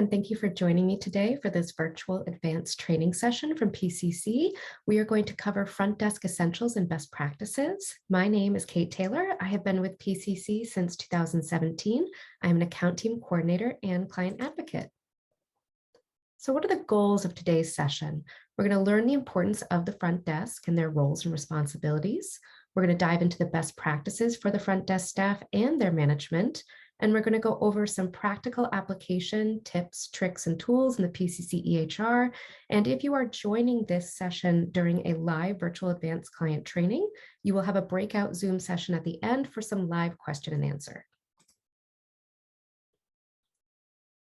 and thank you for joining me today for this virtual advanced training session from PCC. We are going to cover front desk essentials and best practices. My name is Kate Taylor. I have been with PCC since 2017. I'm an account team coordinator and client advocate. So what are the goals of today's session? We're going to learn the importance of the front desk and their roles and responsibilities. We're going to dive into the best practices for the front desk staff and their management. And we're going to go over some practical application tips, tricks, and tools in the PCC EHR. And if you are joining this session during a live virtual advanced client training, you will have a breakout Zoom session at the end for some live question and answer.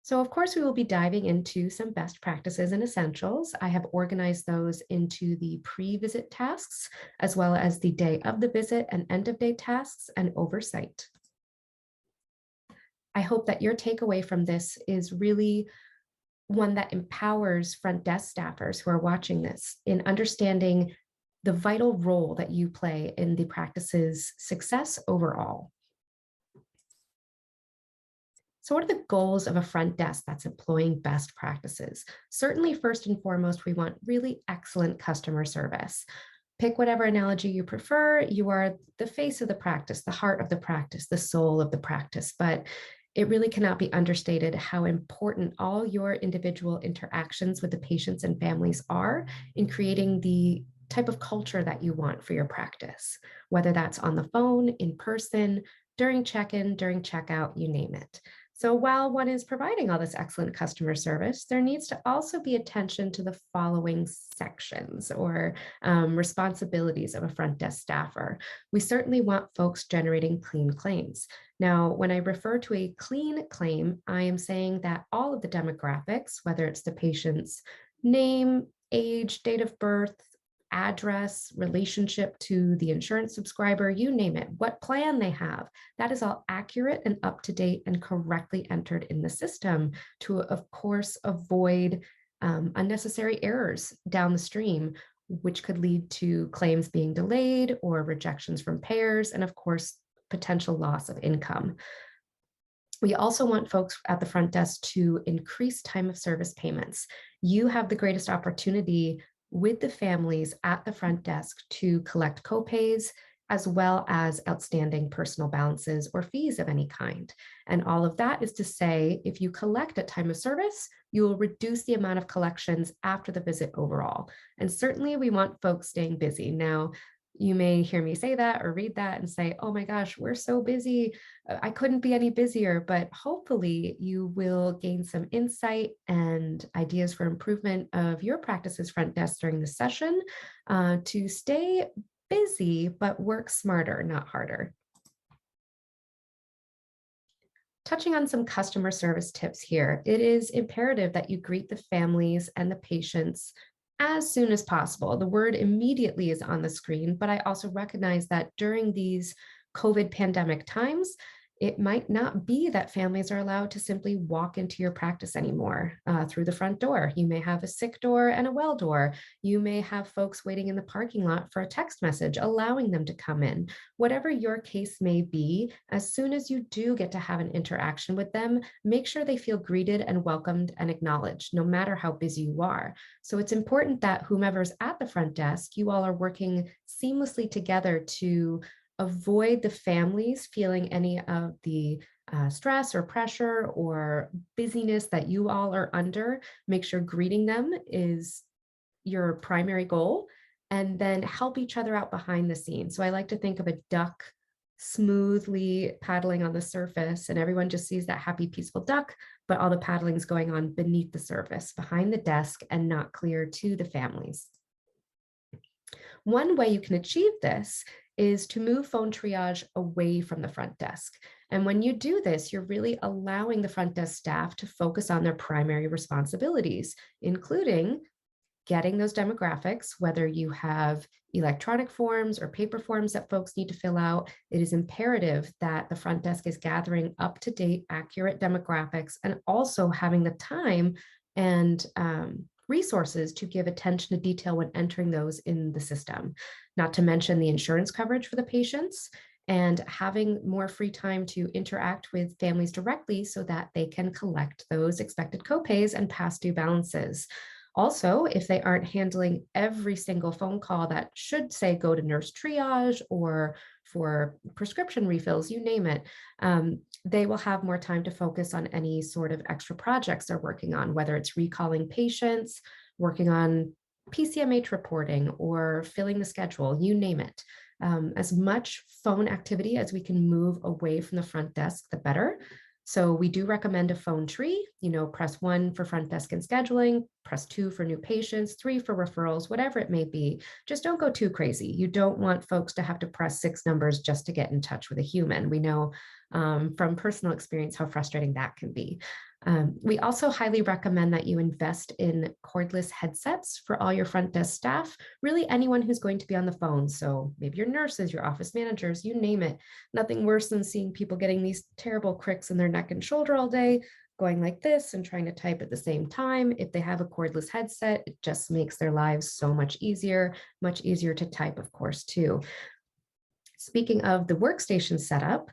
So of course, we will be diving into some best practices and essentials. I have organized those into the pre-visit tasks, as well as the day of the visit and end of day tasks and oversight. I hope that your takeaway from this is really one that empowers front desk staffers who are watching this in understanding the vital role that you play in the practice's success overall. So what are the goals of a front desk that's employing best practices? Certainly, first and foremost, we want really excellent customer service. Pick whatever analogy you prefer. You are the face of the practice, the heart of the practice, the soul of the practice, but it really cannot be understated how important all your individual interactions with the patients and families are in creating the type of culture that you want for your practice, whether that's on the phone, in person, during check-in, during checkout, you name it. So while one is providing all this excellent customer service, there needs to also be attention to the following sections or responsibilities of a front desk staffer. We certainly want folks generating clean claims. Now, when I refer to a clean claim, I am saying that all of the demographics, whether it's the patient's name, age, date of birth, address, relationship to the insurance subscriber, you name it, what plan they have, that is all accurate and up to date and correctly entered in the system to, of course, avoid unnecessary errors down the stream, which could lead to claims being delayed or rejections from payers, and of course, potential loss of income. We also want folks at the front desk to increase time of service payments. You have the greatest opportunity with the families at the front desk to collect copays, as well as outstanding personal balances or fees of any kind. And all of that is to say, if you collect at time of service, you will reduce the amount of collections after the visit overall. And certainly we want folks staying busy. Now, you may hear me say that or read that and say, oh my gosh, we're so busy. I couldn't be any busier, but hopefully you will gain some insight and ideas for improvement of your practice's front desk during the session to stay busy, but work smarter, not harder. Touching on some customer service tips here, it is imperative that you greet the families and the patients as soon as possible. The word immediately is on the screen, but I also recognize that during these COVID pandemic times, it might not be that families are allowed to simply walk into your practice anymore through the front door. You may have a sick door and a well door. You may have folks waiting in the parking lot for a text message, allowing them to come in. Whatever your case may be, as soon as you do get to have an interaction with them, make sure they feel greeted and welcomed and acknowledged, no matter how busy you are. So it's important that whomever's at the front desk, you all are working seamlessly together to avoid the families feeling any of the stress or pressure or busyness that you all are under. Make sure greeting them is your primary goal, and then help each other out behind the scenes. So I like to think of a duck smoothly paddling on the surface, and everyone just sees that happy, peaceful duck, but all the paddling is going on beneath the surface, behind the desk, and not clear to the families. One way you can achieve this is to move phone triage away from the front desk. And when you do this, you're really allowing the front desk staff to focus on their primary responsibilities, including getting those demographics, whether you have electronic forms or paper forms that folks need to fill out. It is imperative that the front desk is gathering up-to-date, accurate demographics and also having the time and resources to give attention to detail when entering those in the system. Not to mention the insurance coverage for the patients. and having more free time to interact with families directly so that they can collect those expected copays and past due balances. Also, if they aren't handling every single phone call that should say go to nurse triage or for prescription refills, you name it, they will have more time to focus on any sort of extra projects they're working on, whether it's recalling patients, working on PCMH reporting, or filling the schedule, you name it. As much phone activity as we can move away from the front desk, the better. So we do recommend a phone tree, press 1 for front desk and scheduling, press 2 for new patients, 3 for referrals, whatever it may be. Just don't go too crazy. You don't want folks to have to press 6 numbers just to get in touch with a human. We know from personal experience how frustrating that can be. We also highly recommend that you invest in cordless headsets for all your front desk staff, really anyone who's going to be on the phone. So maybe your nurses, your office managers, you name it. Nothing worse than seeing people getting these terrible cricks in their neck and shoulder all day, going like this and trying to type at the same time. If they have a cordless headset, it just makes their lives so much easier to type, of course, too. Speaking of the workstation setup,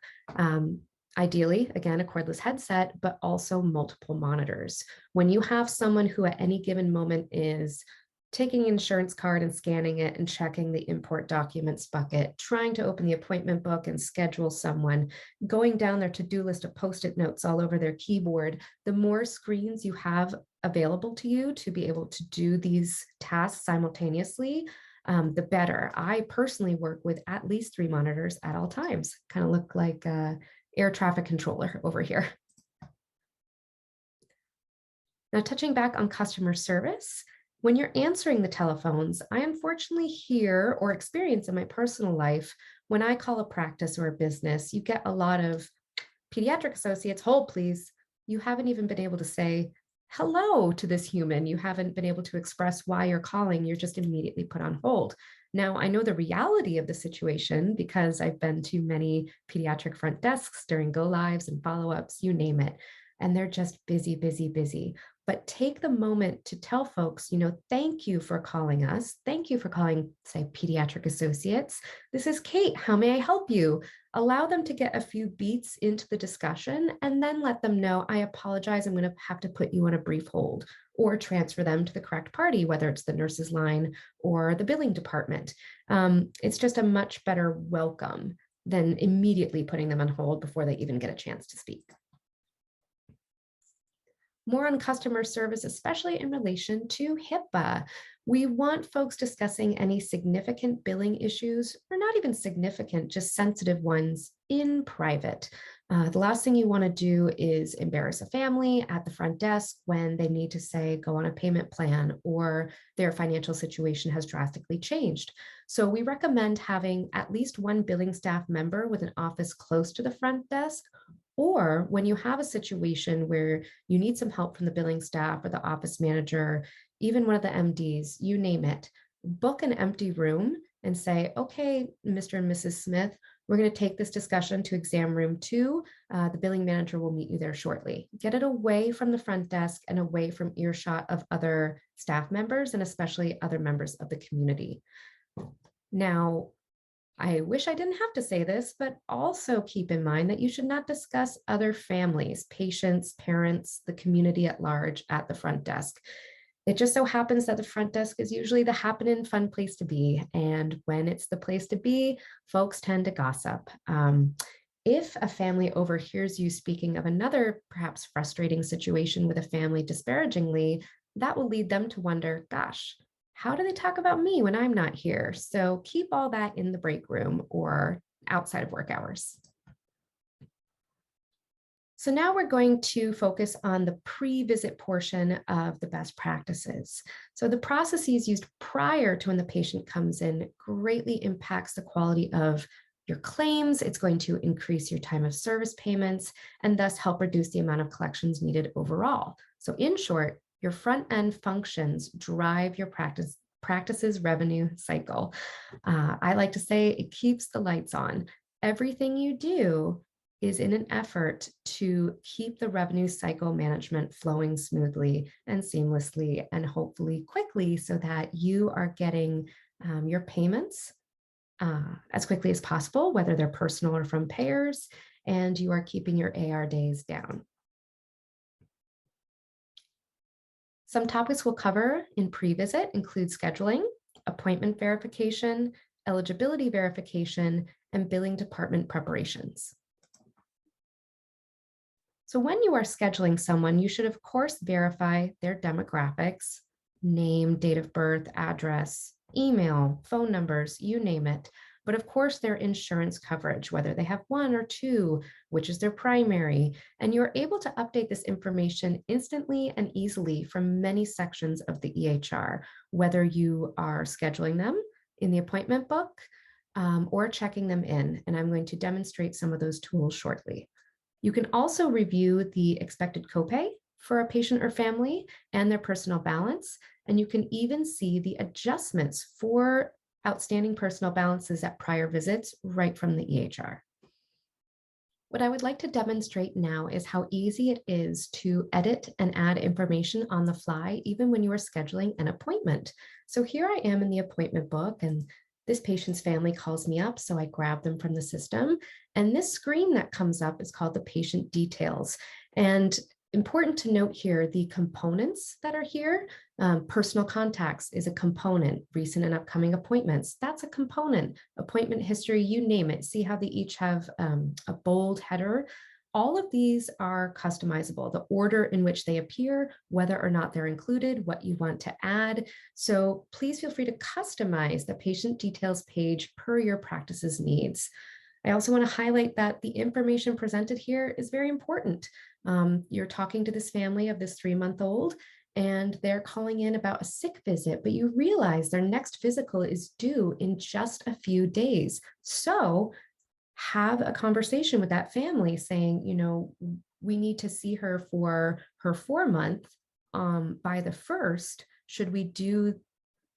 ideally, again, a cordless headset, but also multiple monitors. When you have someone who at any given moment is taking an insurance card and scanning it and checking the import documents bucket, trying to open the appointment book and schedule someone, going down their to-do list of Post-it notes all over their keyboard, the more screens you have available to you to be able to do these tasks simultaneously, the better. I personally work with at least 3 monitors at all times. Kind of look like air traffic controller over here. Now, touching back on customer service, when you're answering the telephones, I unfortunately hear or experience in my personal life, when I call a practice or a business, you get a lot of pediatric associates, hold please. You haven't even been able to say hello to this human. You haven't been able to express why you're calling. You're just immediately put on hold. Now, I know the reality of the situation because I've been to many pediatric front desks during go lives and follow-ups, you name it. And they're just busy, busy, busy. But take the moment to tell folks, thank you for calling us. Thank you for calling, say, pediatric associates. This is Kate. How may I help you? Allow them to get a few beats into the discussion and then let them know, I apologize, I'm going to have to put you on a brief hold, or transfer them to the correct party, whether it's the nurse's line or the billing department. It's just a much better welcome than immediately putting them on hold before they even get a chance to speak. More on customer service, especially in relation to Hipaa. We want folks discussing any significant billing issues, or not even significant, just sensitive ones, in private. The last thing you want to do is embarrass a family at the front desk when they need to say, go on a payment plan, or their financial situation has drastically changed. So we recommend having at least one billing staff member with an office close to the front desk. Or when you have a situation where you need some help from the billing staff or the office manager, even one of the MDs, you name it, book an empty room and say, okay, Mr. and Mrs. Smith, we're going to take this discussion to exam room 2. The billing manager will meet you there shortly. Get it away from the front desk and away from earshot of other staff members and especially other members of the community. Now, I wish I didn't have to say this, but also keep in mind that you should not discuss other families, patients, parents, the community at large at the front desk. It just so happens that the front desk is usually the happening fun place to be. And when it's the place to be, folks tend to gossip. If a family overhears you speaking of another perhaps frustrating situation with a family disparagingly, that will lead them to wonder, gosh, how do they talk about me when I'm not here? So keep all that in the break room or outside of work hours. So now we're going to focus on the pre-visit portion of the best practices. So the processes used prior to when the patient comes in greatly impacts the quality of your claims. It's going to increase your time of service payments and thus help reduce the amount of collections needed overall. So in short, your front end functions drive your practice's revenue cycle. I like to say it keeps the lights on. Everything you do is in an effort to keep the revenue cycle management flowing smoothly and seamlessly and hopefully quickly so that you are getting your payments as quickly as possible, whether they're personal or from payers, and you are keeping your AR days down. Some topics we'll cover in pre-visit include scheduling, appointment verification, eligibility verification, and billing department preparations. So when you are scheduling someone, you should of course verify their demographics, name, date of birth, address, email, phone numbers, you name it. But of course, their insurance coverage, whether they have one or two, which is their primary, and you're able to update this information instantly and easily from many sections of the EHR, whether you are scheduling them in the appointment book or checking them in. And I'm going to demonstrate some of those tools shortly. You can also review the expected copay for a patient or family and their personal balance. And you can even see the adjustments for outstanding personal balances at prior visits right from the EHR. What I would like to demonstrate now is how easy it is to edit and add information on the fly, even when you are scheduling an appointment. So here I am in the appointment book, and this patient's family calls me up, so I grab them from the system. And this screen that comes up is called the patient details. And important to note here, the components that are here, personal contacts is a component, recent and upcoming appointments, that's a component, appointment history, you name it. See how they each have a bold header. All of these are customizable, the order in which they appear, whether or not they're included, what you want to add. So please feel free to customize the patient details page per your practice's needs. I also want to highlight that the information presented here is very important. You're talking to this family of this 3-month-old, and they're calling in about a sick visit, but you realize their next physical is due in just a few days. So have a conversation with that family saying, you know, we need to see her for her 4-month by the 1st. Should we do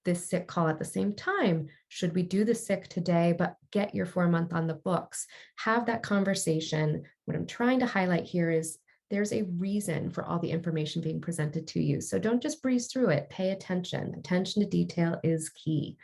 this sick call at the same time? Should we do the sick today, but get your 4-month on the books? Have that conversation. What I'm trying to highlight here is there's a reason for all the information being presented to you. So don't just breeze through it. Pay attention. Attention to detail is key.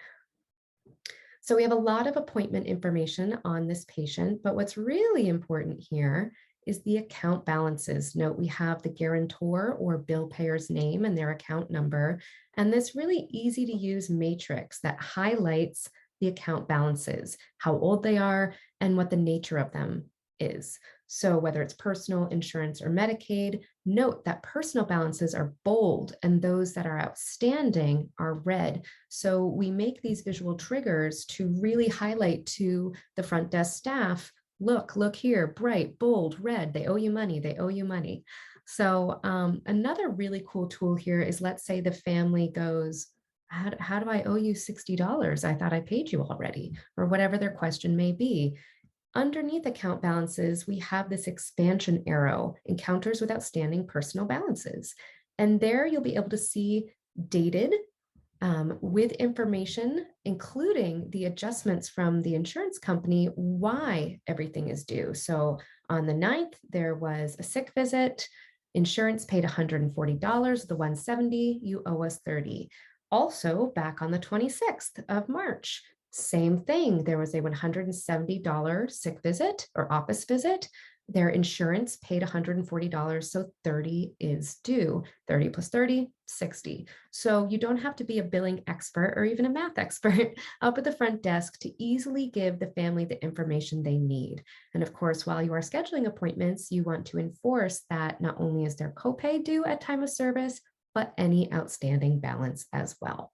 So we have a lot of appointment information on this patient, but what's really important here is the account balances. Note we have the guarantor or bill payer's name and their account number, and this really easy to use matrix that highlights the account balances, how old they are, and what the nature of them is. So whether it's personal, insurance, or Medicaid, note that personal balances are bold and those that are outstanding are red. So we make these visual triggers to really highlight to the front desk staff, look here, bright, bold, red, they owe you money, they owe you money. So another really cool tool here is, let's say the family goes, how do I owe you $60? I thought I paid you already, or whatever their question may be. Underneath account balances, we have this expansion arrow, encounters with outstanding personal balances. And there you'll be able to see dated with information, including the adjustments from the insurance company, why everything is due. So on the 9th, there was a sick visit, insurance paid $140, the 170, you owe us 30. Also back on the 26th of March, same thing. There was a $170 sick visit or office visit. Their insurance paid $140, so 30 is due. 30 plus 30, 60. So you don't have to be a billing expert or even a math expert up at the front desk to easily give the family the information they need. And of course, while you are scheduling appointments, you want to enforce that not only is their copay due at time of service, but any outstanding balance as well.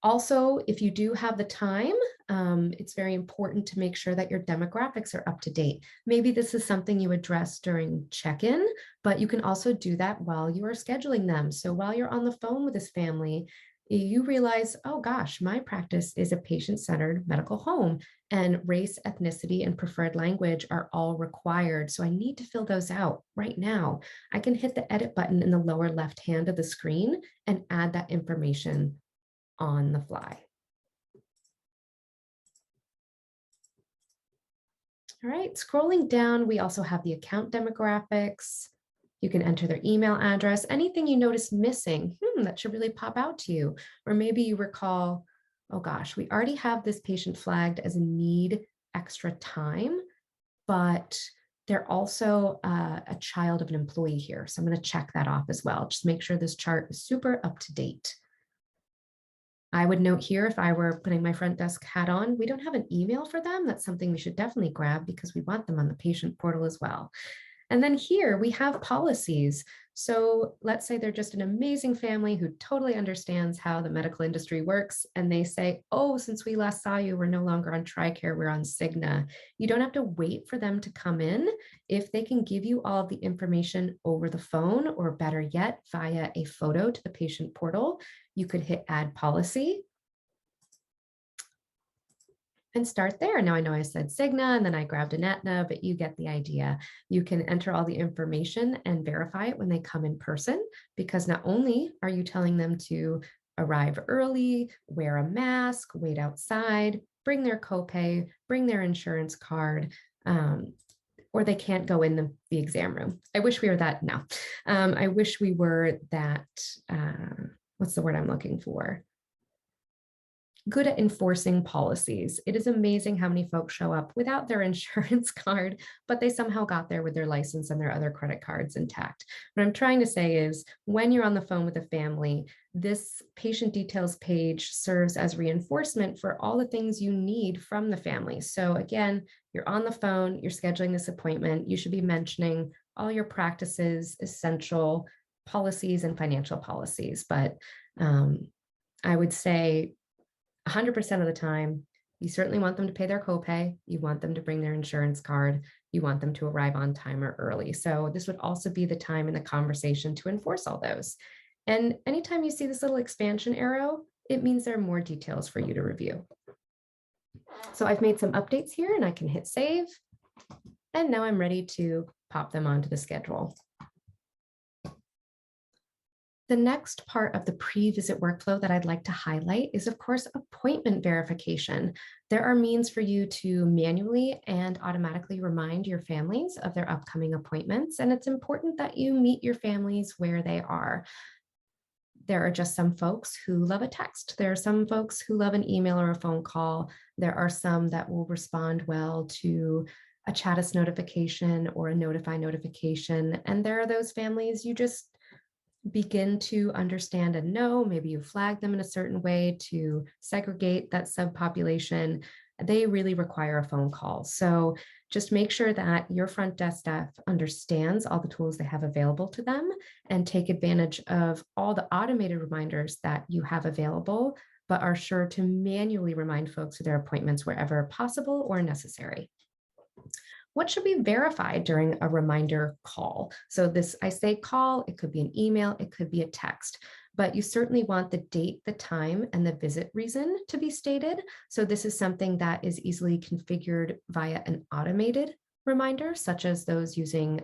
Also, if you do have the time, it's very important to make sure that your demographics are up to date. Maybe this is something you address during check-in, but you can also do that while you are scheduling them. So while you're on the phone with this family, you realize, oh gosh, my practice is a patient-centered medical home, and race, ethnicity, and preferred language are all required. So I need to fill those out right now. I can hit the edit button in the lower left hand of the screen and add that information on the fly. All right, scrolling down, we also have the account demographics. You can enter their email address, anything you notice missing, that should really pop out to you. Or maybe you recall, oh gosh, we already have this patient flagged as a need extra time, but they're also a child of an employee here. So I'm going to check that off as well. Just make sure this chart is super up to date. I would note here, if I were putting my front desk hat on, we don't have an email for them. That's something we should definitely grab because we want them on the patient portal as well. And then here we have policies. So let's say they're just an amazing family who totally understands how the medical industry works. And they say, oh, since we last saw you, we're no longer on TRICARE, we're on Cigna. You don't have to wait for them to come in. If they can give you all of the information over the phone, or better yet, via a photo to the patient portal, you could hit add policy and start there. Now I know I said Cigna and then I grabbed an Aetna, but you get the idea. You can enter all the information and verify it when they come in person, because not only are you telling them to arrive early, wear a mask, wait outside, bring their copay, bring their insurance card, or they can't go in the exam room. I wish we were that now. I wish we were that, what's the word I'm looking for? Good at enforcing policies. It is amazing how many folks show up without their insurance card, but they somehow got there with their license and their other credit cards intact. What I'm trying to say is, when you're on the phone with a family, this patient details page serves as reinforcement for all the things you need from the family. So again, you're on the phone, you're scheduling this appointment, you should be mentioning all your practices, essential policies, and financial policies. But I would say 100% of the time, you certainly want them to pay their copay. You want them to bring their insurance card. You want them to arrive on time or early. So this would also be the time in the conversation to enforce all those. And anytime you see this little expansion arrow, it means there are more details for you to review. So I've made some updates here and I can hit save. And now I'm ready to pop them onto the schedule. The next part of the pre-visit workflow that I'd like to highlight is, of course, appointment verification. There are means for you to manually and automatically remind your families of their upcoming appointments, and it's important that you meet your families where they are. There are just some folks who love a text. There are some folks who love an email or a phone call. There are some that will respond well to a Chattis notification or a Notify notification, and there are those families you just begin to understand and know. Maybe you flag them in a certain way to segregate that subpopulation. They really require a phone call. So just make sure that your front desk staff understands all the tools they have available to them and take advantage of all the automated reminders that you have available, but are sure to manually remind folks of their appointments wherever possible or necessary. What should be verified during a reminder call? So this, I say call, it could be an email, it could be a text, but you certainly want the date, the time, and the visit reason to be stated. So this is something that is easily configured via an automated reminder, such as those using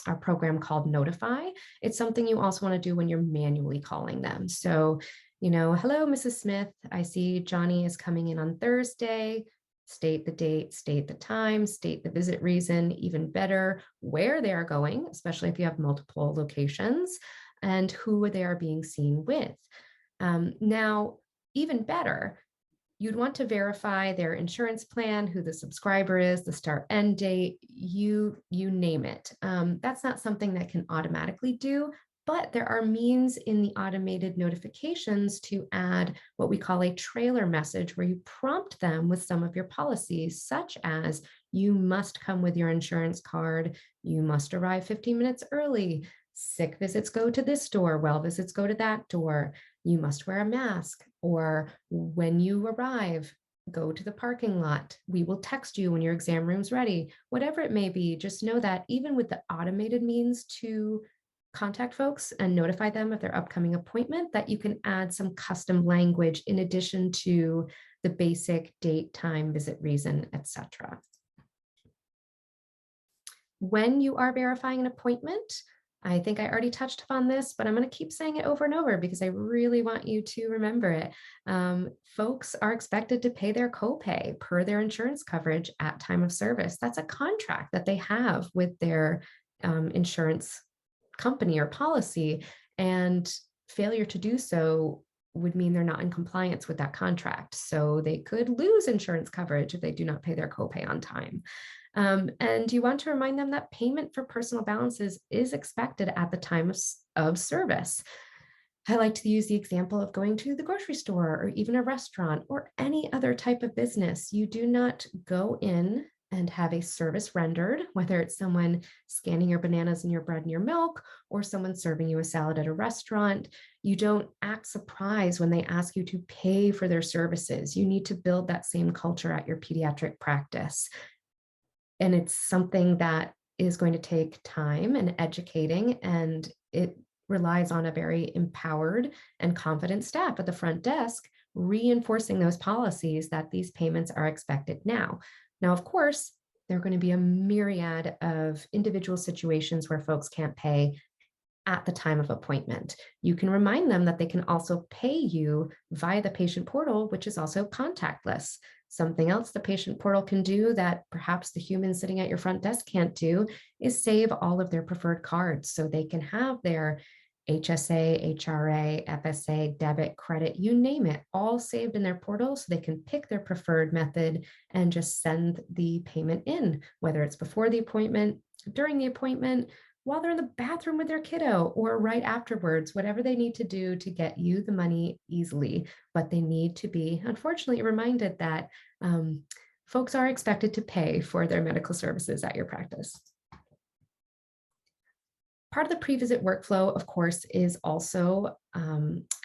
our program called Notify. It's something you also want to do when you're manually calling them. So, hello, Mrs. Smith, I see Johnny is coming in on Thursday. State the date, state the time, state the visit reason, even better, where they are going, especially if you have multiple locations, and who they are being seen with. Now, even better, you'd want to verify their insurance plan, who the subscriber is, the start end date, you name it. That's not something that can automatically do, but there are means in the automated notifications to add what we call a trailer message, where you prompt them with some of your policies, such as you must come with your insurance card, you must arrive 15 minutes early, sick visits go to this door, well visits go to that door, you must wear a mask, or when you arrive, go to the parking lot. We will text you when your exam room's ready. Whatever it may be, just know that even with the automated means to contact folks and notify them of their upcoming appointment, that you can add some custom language in addition to the basic date, time, visit reason, etc. When you are verifying an appointment, I think I already touched upon this, but I'm going to keep saying it over and over because I really want you to remember it. Folks are expected to pay their copay per their insurance coverage at time of service. That's a contract that they have with their insurance company or policy, and failure to do so would mean they're not in compliance with that contract. So they could lose insurance coverage if they do not pay their copay on time. And you want to remind them that payment for personal balances is expected at the time of service. I like to use the example of going to the grocery store or even a restaurant or any other type of business. You do not go in and have a service rendered, whether it's someone scanning your bananas and your bread and your milk, or someone serving you a salad at a restaurant. You don't act surprised when they ask you to pay for their services. You need to build that same culture at your pediatric practice. And it's something that is going to take time and educating, and it relies on a very empowered and confident staff at the front desk, reinforcing those policies that these payments are expected now. Now, of course, there are going to be a myriad of individual situations where folks can't pay at the time of appointment. You can remind them that they can also pay you via the patient portal, which is also contactless. Something else the patient portal can do that perhaps the human sitting at your front desk can't do is save all of their preferred cards so they can have their HSA, HRA, FSA, debit, credit, you name it, all saved in their portal so they can pick their preferred method and just send the payment in, whether it's before the appointment, during the appointment, while they're in the bathroom with their kiddo, or right afterwards, whatever they need to do to get you the money easily. But they need to be, unfortunately, reminded that folks are expected to pay for their medical services at your practice. Part of the pre-visit workflow, of course, is also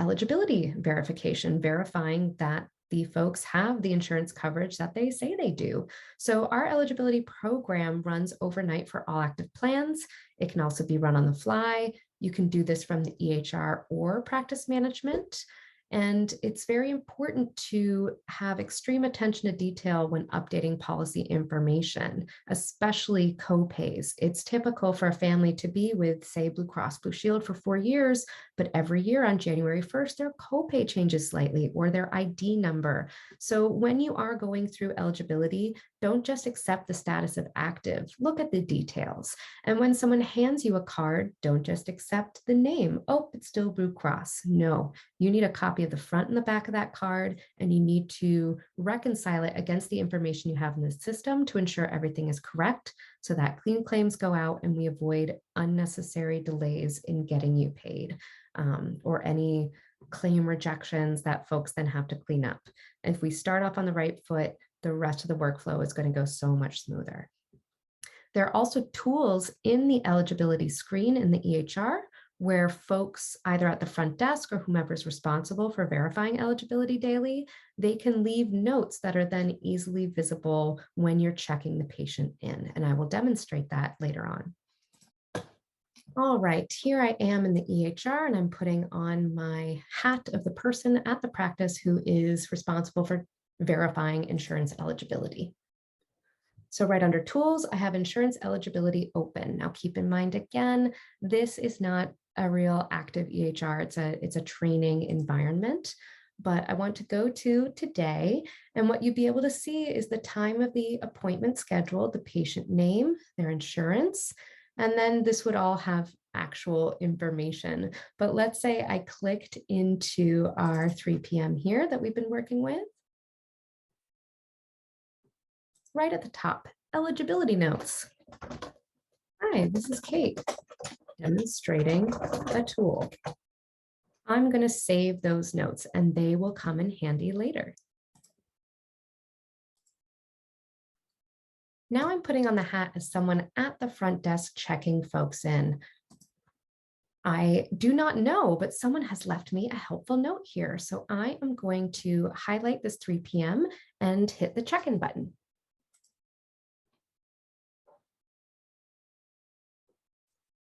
eligibility verification, verifying that the folks have the insurance coverage that they say they do. So our eligibility program runs overnight for all active plans. It can also be run on the fly. You can do this from the EHR or practice management. And it's very important to have extreme attention to detail when updating policy information, especially copays. It's typical for a family to be with, say, Blue Cross Blue Shield for 4 years, but every year on January 1st, their copay changes slightly or their ID number. So when you are going through eligibility, don't just accept the status of active. Look at the details. And when someone hands you a card, don't just accept the name. Oh, it's still Blue Cross. No, you need a copy of the front and the back of that card, and you need to reconcile it against the information you have in the system to ensure everything is correct so that clean claims go out and we avoid unnecessary delays in getting you paid, or any claim rejections that folks then have to clean up. If we start off on the right foot, the rest of the workflow is going to go so much smoother. There are also tools in the eligibility screen in the EHR where folks either at the front desk or whomever is responsible for verifying eligibility daily, they can leave notes that are then easily visible when you're checking the patient in. And I will demonstrate that later on. All right, here I am in the EHR and I'm putting on my hat of the person at the practice who is responsible for verifying insurance eligibility. So right under tools, I have insurance eligibility open. Now keep in mind, again, this is not a real active EHR. It's a training environment, but I want to go to today. And what you'd be able to see is the time of the appointment scheduled, the patient name, their insurance, and then this would all have actual information. But let's say I clicked into our 3 p.m. here that we've been working with. Right at the top, eligibility notes. Hi, this is Kate demonstrating a tool. I'm going to save those notes and they will come in handy later. Now I'm putting on the hat as someone at the front desk checking folks in. I do not know, but someone has left me a helpful note here. So I am going to highlight this 3 p.m. and hit the check-in button.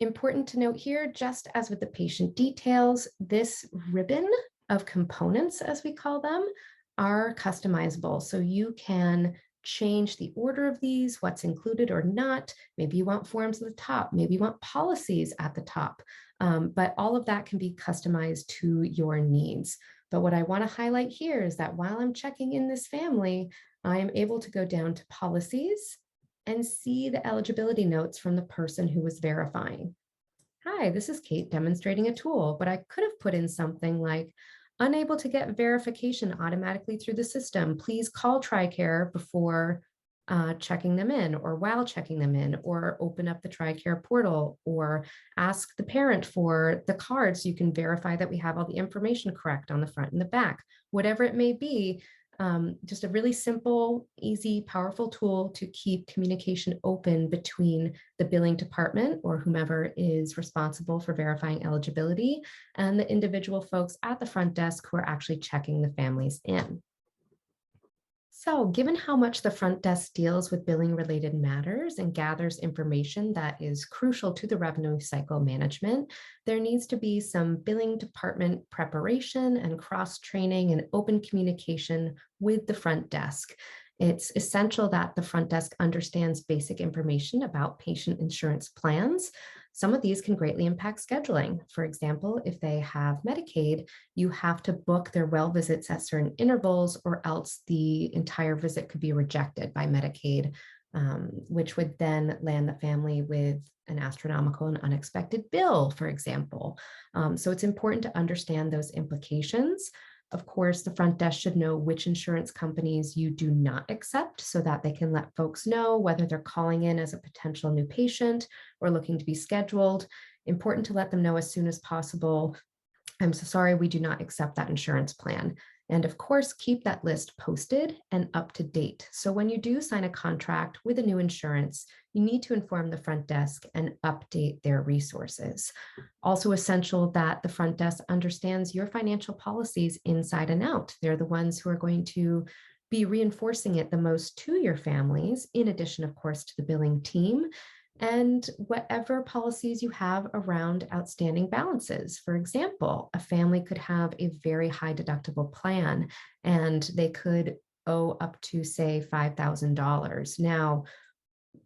Important to note here, just as with the patient details, this ribbon of components, as we call them, are customizable. So you can change the order of these, what's included or not. Maybe you want forms at the top, maybe you want policies at the top, but all of that can be customized to your needs. But what I want to highlight here is that while I'm checking in this family, I am able to go down to policies and see the eligibility notes from the person who was verifying. Hi, this is Kate demonstrating a tool, but I could have put in something like, Unable to get verification automatically through the system, please call TRICARE before checking them in or while checking them in, or open up the TRICARE portal or ask the parent for the card so you can verify that we have all the information correct on the front and the back. Whatever it may be, just a really simple, easy, powerful tool to keep communication open between the billing department or whomever is responsible for verifying eligibility and the individual folks at the front desk who are actually checking the families in. So, given how much the front desk deals with billing related matters and gathers information that is crucial to the revenue cycle management, there needs to be some billing department preparation and cross training and open communication with the front desk. It's essential that the front desk understands basic information about patient insurance plans. Some of these can greatly impact scheduling. For example, if they have Medicaid, you have to book their well visits at certain intervals, or else the entire visit could be rejected by Medicaid, which would then land the family with an astronomical and unexpected bill, for example. So it's important to understand those implications. Of course, the front desk should know which insurance companies you do not accept so that they can let folks know whether they're calling in as a potential new patient or looking to be scheduled. Important to let them know as soon as possible, I'm so sorry, we do not accept that insurance plan. And of course, keep that list posted and up to date. So when you do sign a contract with a new insurance, you need to inform the front desk and update their resources. Also essential that the front desk understands your financial policies inside and out. They're the ones who are going to be reinforcing it the most to your families, in addition, of course, to the billing team and whatever policies you have around outstanding balances. For example, a family could have a very high deductible plan and they could owe up to, say, $5,000. Now,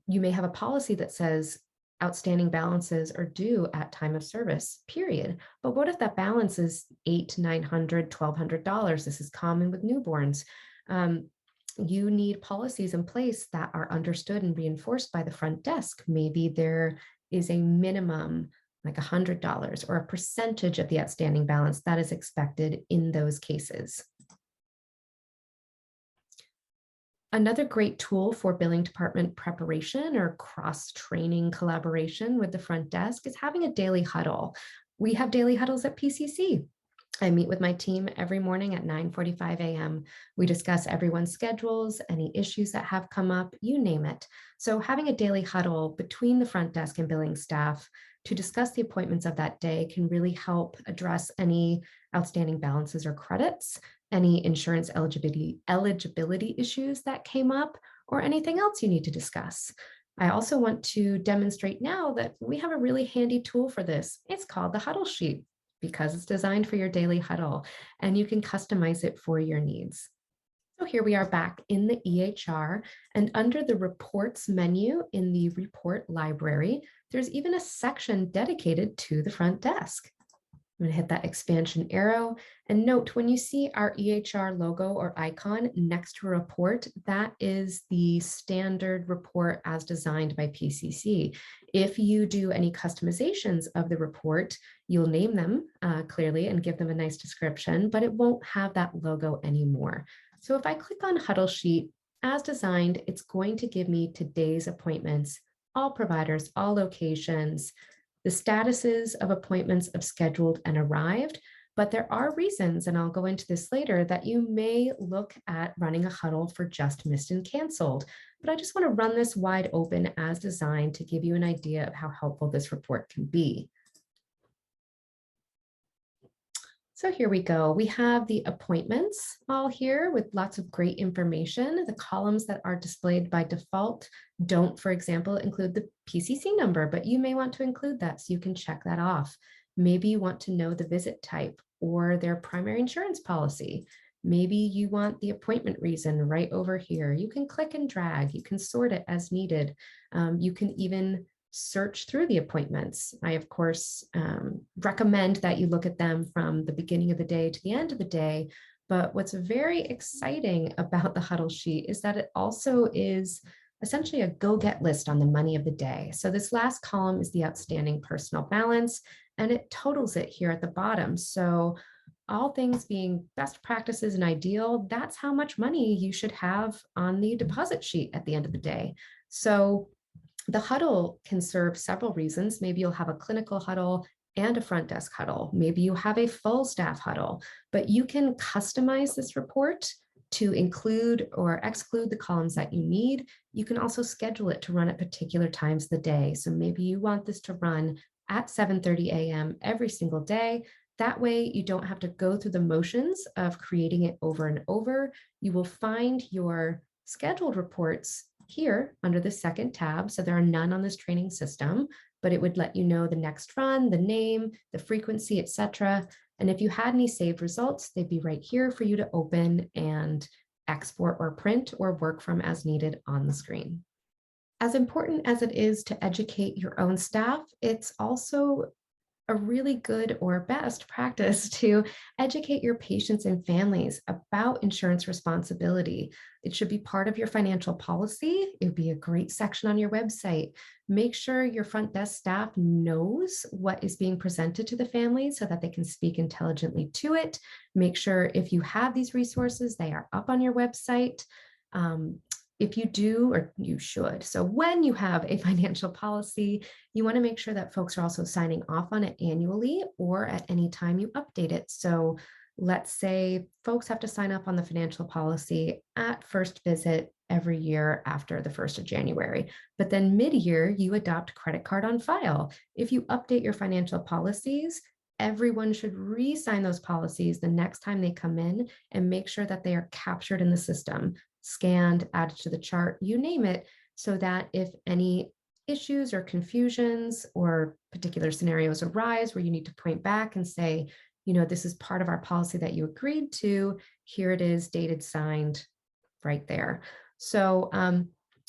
you may have a policy that says outstanding balances are due at time of service, period. But what if that balance is $800, $900, $1,200? This is common with newborns. You need policies in place that are understood and reinforced by the front desk. Maybe there is a minimum, like $100 or a percentage of the outstanding balance that is expected in those cases. Another great tool for billing department preparation or cross-training collaboration with the front desk is having a daily huddle. We have daily huddles at PCC. I meet with my team every morning at 9:45 a.m. We discuss everyone's schedules, any issues that have come up, you name it. So having a daily huddle between the front desk and billing staff to discuss the appointments of that day can really help address any outstanding balances or credits, any insurance eligibility issues that came up, or anything else you need to discuss. I also want to demonstrate now that we have a really handy tool for this. It's called the Huddlesheet, because it's designed for your daily huddle and you can customize it for your needs. So here we are back in the EHR, and under the reports menu in the report library, there's even a section dedicated to the front desk. I'm going to hit that expansion arrow, and note when you see our EHR logo or icon next to a report, that is the standard report as designed by PCC. If you do any customizations of the report, you'll name them clearly and give them a nice description, but it won't have that logo anymore. So if I click on Huddlesheet as designed, it's going to give me today's appointments, all providers, all locations, the statuses of appointments of scheduled and arrived. But there are reasons, and I'll go into this later, that you may look at running a huddle for just missed and canceled. But I just want to run this wide open as designed to give you an idea of how helpful this report can be. So here we go. We have the appointments all here with lots of great information. The columns that are displayed by default don't, for example, include the PCC number, but you may want to include that so you can check that off. Maybe you want to know the visit type or their primary insurance policy. Maybe you want the appointment reason right over here. You can click and drag. You can sort it as needed. You can even search through the appointments. I, of course, recommend that you look at them from the beginning of the day to the end of the day. But what's very exciting about the Huddlesheet is that it also is essentially a go-get list on the money of the day. So this last column is the outstanding personal balance, and it totals it here at the bottom. So all things being best practices and ideal, that's how much money you should have on the deposit sheet at the end of the day. So the huddle can serve several reasons. Maybe you'll have a clinical huddle and a front desk huddle. Maybe you have a full staff huddle, but you can customize this report to include or exclude the columns that you need. You can also schedule it to run at particular times of the day. So maybe you want this to run at 7:30 a.m. every single day. That way you don't have to go through the motions of creating it over and over. You will find your scheduled reports here under the second tab. So there are none on this training system, but it would let you know the next run, the name, the frequency, etc. And if you had any saved results, they'd be right here for you to open and export or print or work from as needed on the screen. As important as it is to educate your own staff, it's also a really good or best practice to educate your patients and families about insurance responsibility. It should be part of your financial policy. It would be a great section on your website. Make sure your front desk staff knows what is being presented to the family so that they can speak intelligently to it. Make sure if you have these resources, they are up on your website. If you do, or you should. So when you have a financial policy, you want to make sure that folks are also signing off on it annually or at any time you update it. So let's say folks have to sign up on the financial policy at first visit every year after the 1st of January, but then mid-year you adopt credit card on file. If you update your financial policies, everyone should re-sign those policies the next time they come in and make sure that they are captured in the system, scanned, added to the chart, you name it, so that if any issues or confusions or particular scenarios arise where you need to point back and say, you know, this is part of our policy that you agreed to, here it is, dated, signed, right there. So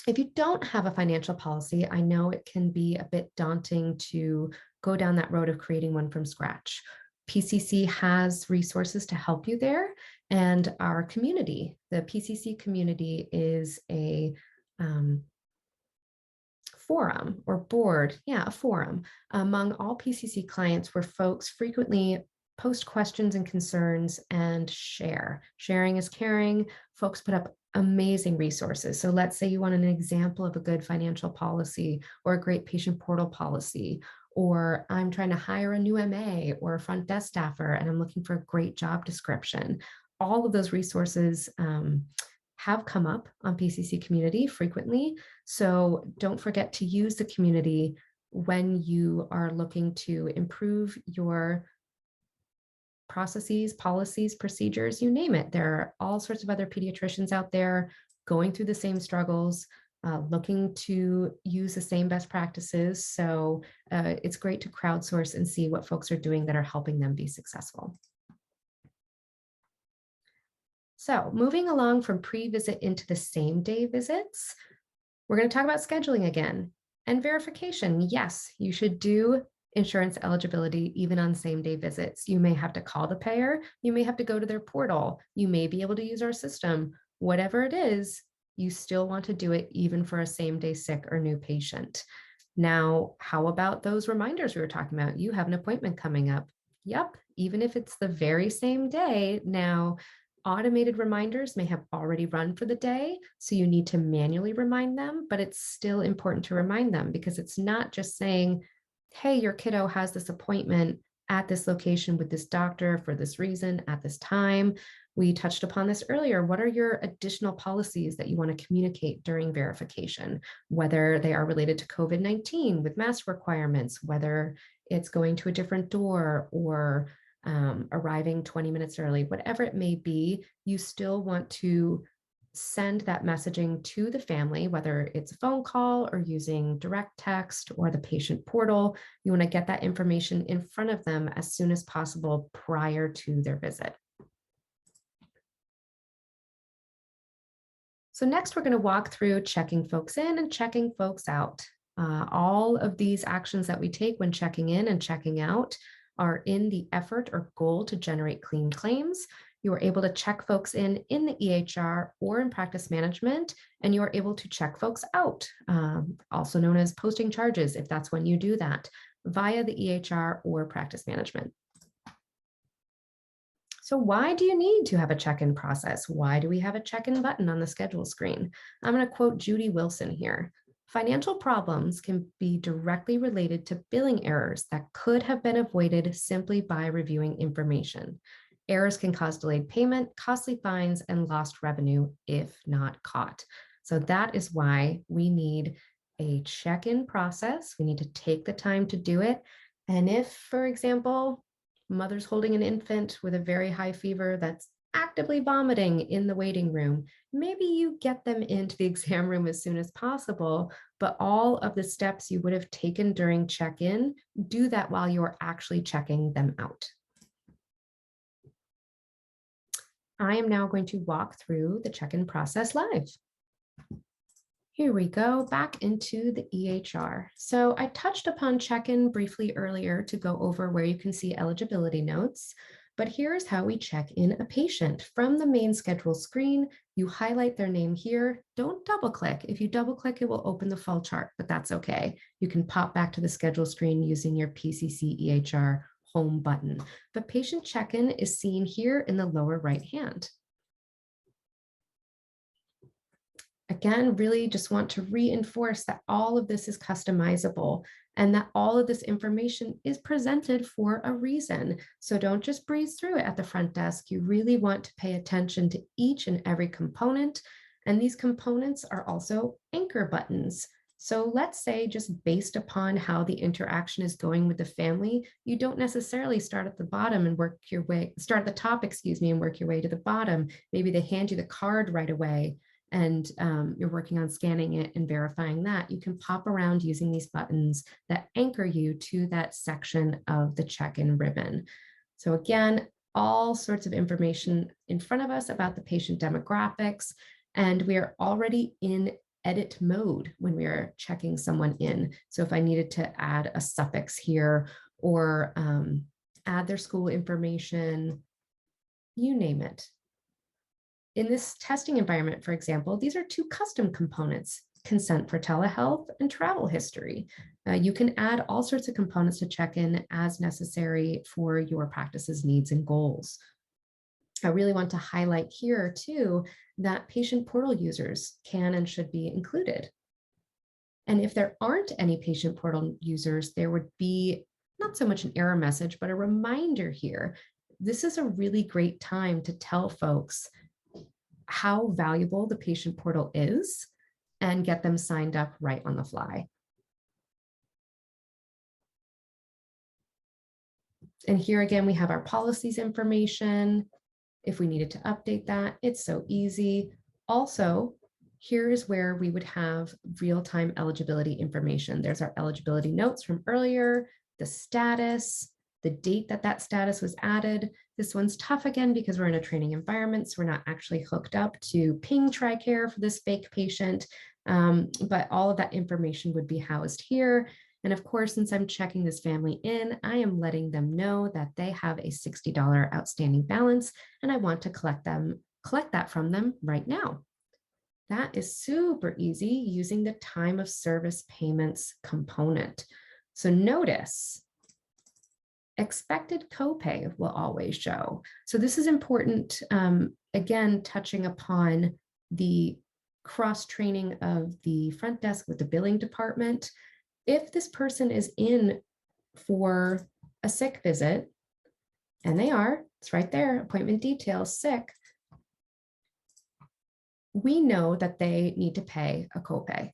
if you don't have a financial policy, I know it can be a bit daunting to go down that road of creating one from scratch. PCC has resources to help you there. And our community, the PCC community, is a forum or board, a forum among all PCC clients where folks frequently post questions and concerns and share. Sharing is caring. Folks put up amazing resources. So let's say you want an example of a good financial policy or a great patient portal policy, or I'm trying to hire a new MA or a front desk staffer and I'm looking for a great job description. All of those resources have come up on PCC community frequently. So don't forget to use the community when you are looking to improve your processes, policies, procedures, you name it. There are all sorts of other pediatricians out there going through the same struggles, looking to use the same best practices. So it's great to crowdsource and see what folks are doing that are helping them be successful. So moving along from pre-visit into the same day visits, we're going to talk about scheduling again and verification. Yes, you should do insurance eligibility even on same day visits. You may have to call the payer. You may have to go to their portal. You may be able to use our system. Whatever it is, you still want to do it even for a same day sick or new patient. Now, how about those reminders we were talking about? You have an appointment coming up. Yep, even if it's the very same day. Now, automated reminders may have already run for the day, so you need to manually remind them, but it's still important to remind them because it's not just saying, hey, your kiddo has this appointment at this location with this doctor for this reason at this time. We touched upon this earlier. What are your additional policies that you want to communicate during verification, whether they are related to COVID-19 with mask requirements, whether it's going to a different door or arriving 20 minutes early, whatever it may be, you still want to send that messaging to the family, whether it's a phone call or using direct text or the patient portal. You want to get that information in front of them as soon as possible prior to their visit. So next, we're going to walk through checking folks in and checking folks out. All of these actions that we take when checking in and checking out are in the effort or goal to generate clean claims. You are able to check folks in the EHR or in practice management, and you are able to check folks out, also known as posting charges, if that's when you do that, via the EHR or practice management. So why do you need to have a check-in process? Why do we have a check-in button on the schedule screen? I'm going to quote Judy Wilson here. Financial problems can be directly related to billing errors that could have been avoided simply by reviewing information. Errors can cause delayed payment, costly fines, and lost revenue if not caught. So that is why we need a check-in process. We need to take the time to do it. And if, for example, mother's holding an infant with a very high fever that's actively vomiting in the waiting room, maybe you get them into the exam room as soon as possible, but all of the steps you would have taken during check-in, do that while you're actually checking them out. I am now going to walk through the check-in process live. Here we go, back into the EHR. So I touched upon check-in briefly earlier to go over where you can see eligibility notes, but here's how we check in a patient. From the main schedule screen, you highlight their name here. Don't double click. If you double click, it will open the full chart, but that's okay. You can pop back to the schedule screen using your PCC EHR home button. The patient check-in is seen here in the lower right hand. Again, really just want to reinforce that all of this is customizable and that all of this information is presented for a reason. So don't just breeze through it at the front desk. You really want to pay attention to each and every component. And these components are also anchor buttons. So let's say just based upon how the interaction is going with the family, you don't necessarily start at the bottom and work your way, start at the top, and work your way to the bottom. Maybe they hand you the card right away and you're working on scanning it and verifying that. You can pop around using these buttons that anchor you to that section of the check-in ribbon. So again, all sorts of information in front of us about the patient demographics, and we are already in edit mode when we are checking someone in. So if I needed to add a suffix here or add their school information, you name it. In this testing environment, for example, these are two custom components, consent for telehealth and travel history. You can add all sorts of components to check in as necessary for your practice's needs and goals. I really want to highlight here too that patient portal users can and should be included. And if there aren't any patient portal users, there would be not so much an error message, but a reminder here. This is a really great time to tell folks how valuable the patient portal is and get them signed up right on the fly. And here again, we have our policies information. If we needed to update that, it's so easy. Also, here's where we would have real-time eligibility information. There's our eligibility notes from earlier, the status, the date that that status was added. This one's tough again because we're in a training environment, so we're not actually hooked up to Ping TRICARE for this fake patient, but all of that information would be housed here. And of course, since I'm checking this family in, I am letting them know that they have a $60 outstanding balance, and I want to collect that from them right now. That is super easy using the time of service payments component. So notice, expected copay will always show. So this is important, again, touching upon the cross-training of the front desk with the billing department. If this person is in for a sick visit, and they are, it's right there, appointment details, sick, we know that they need to pay a copay.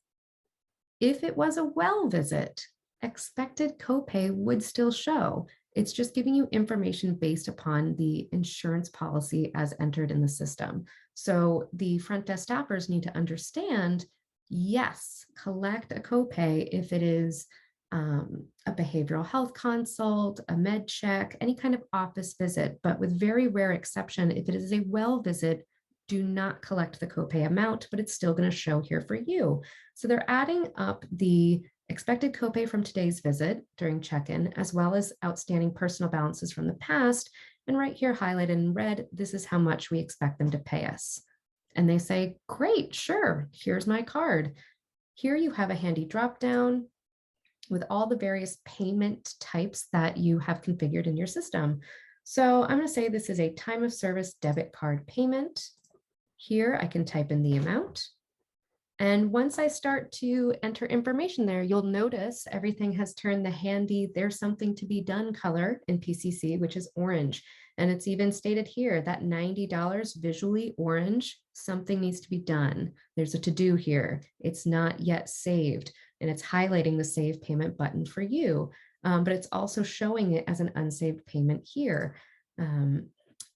If it was a well visit, expected copay would still show. It's just giving you information based upon the insurance policy as entered in the system. So the front desk staffers need to understand, yes, collect a copay if it is a behavioral health consult, a med check, any kind of office visit, but with very rare exception, if it is a well visit, do not collect the copay amount, but it's still going to show here for you. So they're adding up the expected copay from today's visit during check-in, as well as outstanding personal balances from the past. And right here, highlighted in red, this is how much we expect them to pay us. And they say, great, sure, here's my card. Here you have a handy drop-down with all the various payment types that you have configured in your system. So I'm going to say this is a time of service debit card payment. Here I can type in the amount. And once I start to enter information there, you'll notice everything has turned the handy "there's something to be done" color in PCC, which is orange. And it's even stated here that $90 visually orange, something needs to be done. There's a to-do here. It's not yet saved, and it's highlighting the save payment button for you. But it's also showing it as an unsaved payment here. And